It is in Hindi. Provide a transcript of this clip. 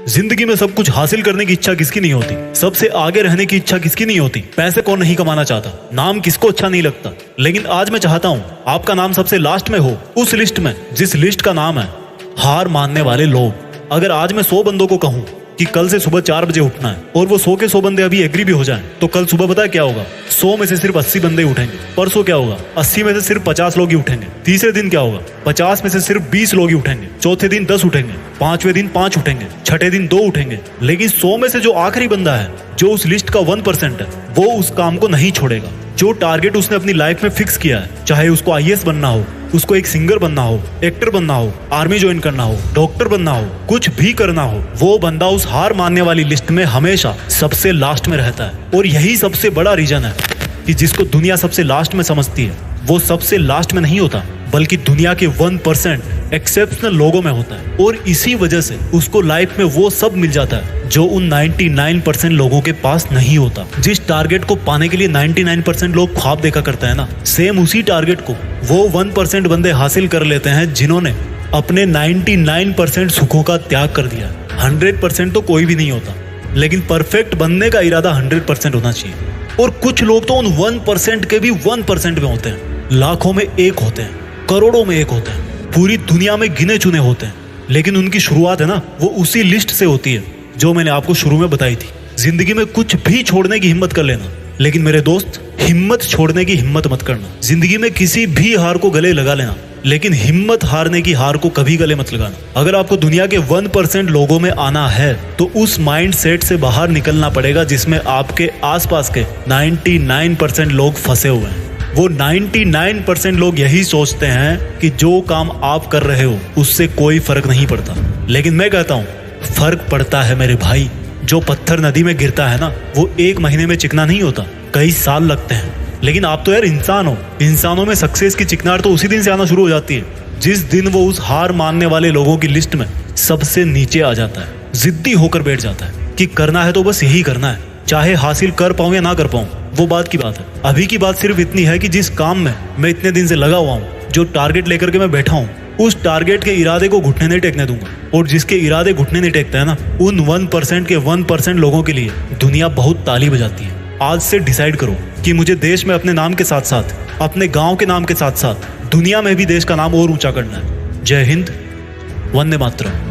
जिंदगी में सब कुछ हासिल करने की इच्छा किसकी नहीं होती? सबसे आगे रहने की इच्छा किसकी नहीं होती? पैसे कौन नहीं कमाना चाहता? नाम किसको अच्छा नहीं लगता? लेकिन आज मैं चाहता हूँ आपका नाम सबसे लास्ट में हो, उस लिस्ट में जिस लिस्ट का नाम है हार मानने वाले लोग। अगर आज मैं 100 बंदों को कहूँ कि कल से सुबह 4 बजे उठना है और वो 100 के 100 बंदे अभी एग्री भी हो जाएं, तो कल सुबह पता है क्या होगा? 100 में से सिर्फ 80 बंदे उठेंगे। परसों क्या होगा? 80 में से सिर्फ 50 लोग ही उठेंगे। तीसरे दिन क्या होगा? 50 में से सिर्फ 20 लोग ही उठेंगे। चौथे दिन 10 उठेंगे। पांचवें दिन 5 उठेंगे। छठे दिन 2 उठेंगे। लेकिन 100 में से जो आखिरी बंदा है, जो उस लिस्ट का 1% है, वो उस काम को नहीं छोड़ेगा। जो टारगेट उसने अपनी लाइफ में फिक्स किया है, चाहे उसको IAS बनना हो, उसको एक सिंगर बनना हो, एक्टर बनना हो, आर्मी ज्वाइन करना हो, डॉक्टर बनना हो, कुछ भी करना हो, वो बंदा उस हार मानने वाली लिस्ट में हमेशा सबसे लास्ट में रहता है। और यही सबसे बड़ा रीजन है कि जिसको दुनिया सबसे लास्ट में समझती है, वो सबसे लास्ट में नहीं होता, बल्कि दुनिया के 1% एक्सेप्शनल लोगों में होता है। और इसी वजह से उसको लाइफ में वो सब मिल जाता है जो उन 99% लोगों के पास नहीं होता। जिस टारगेट को पाने के लिए 99% लोग ख्वाब देखा करते हैं ना, सेम उसी टारगेट को वो 1% बंदे हासिल कर लेते हैं जिन्होंने अपने 99% सुखों का त्याग कर दिया। 100% तो कोई भी नहीं होता, लेकिन परफेक्ट बनने का इरादा 100% होना चाहिए। और कुछ लोग तो उन 1% के भी 1% में होते हैं। लाखों में एक होते हैं, करोड़ों में एक होते हैं, पूरी दुनिया में गिने चुने होते हैं। लेकिन उनकी शुरुआत है ना, वो उसी लिस्ट से होती है जो मैंने आपको शुरू में बताई थी। जिंदगी में कुछ भी छोड़ने की हिम्मत कर लेना, लेकिन मेरे दोस्त, हिम्मत छोड़ने की हिम्मत मत करना। जिंदगी में किसी भी हार को गले लगा लेना, लेकिन हिम्मत हारने की हार को कभी गले मत लगाना। अगर आपको दुनिया के 1% लोगों में आना है, तो उस माइंड सेट से बाहर निकलना पड़ेगा जिसमें आपके आसपास के 99% लोग फंसे हुए हैं। वो 99% लोग यही सोचते हैं कि जो काम आप कर रहे हो उससे कोई फर्क नहीं पड़ता। लेकिन मैं कहता हूँ फर्क पड़ता है मेरे भाई। जो पत्थर नदी में गिरता है ना, वो 1 महीने में चिकना नहीं होता, कई साल लगते हैं। लेकिन आप तो यार इंसान हो। इंसानों में सक्सेस की चिकनाहट तो उसी दिन से आना शुरू हो जाती है जिस दिन वो उस हार मानने वाले लोगों की लिस्ट में सबसे नीचे आ जाता है, जिद्दी होकर बैठ जाता है कि करना है तो बस यही करना है, चाहे हासिल कर पाऊं या ना कर पाऊं, वो बात की बात है। अभी की बात सिर्फ इतनी है कि जिस काम में मैं इतने दिन से लगा हुआ हूँ, जो टारगेट लेकर के मैं बैठा हूँ, उस टारगेट के इरादे को घुटने नहीं टेकने दूंगा। और जिसके इरादे घुटने नहीं टेकते हैं ना, उन 1% के 1% लोगों के लिए दुनिया बहुत ताली बजाती है। आज से डिसाइड करो कि मुझे देश में अपने नाम के साथ साथ, अपने गांव के नाम के साथ साथ दुनिया में भी देश का नाम और ऊंचा करना है। जय हिंद, वंदे मातरम।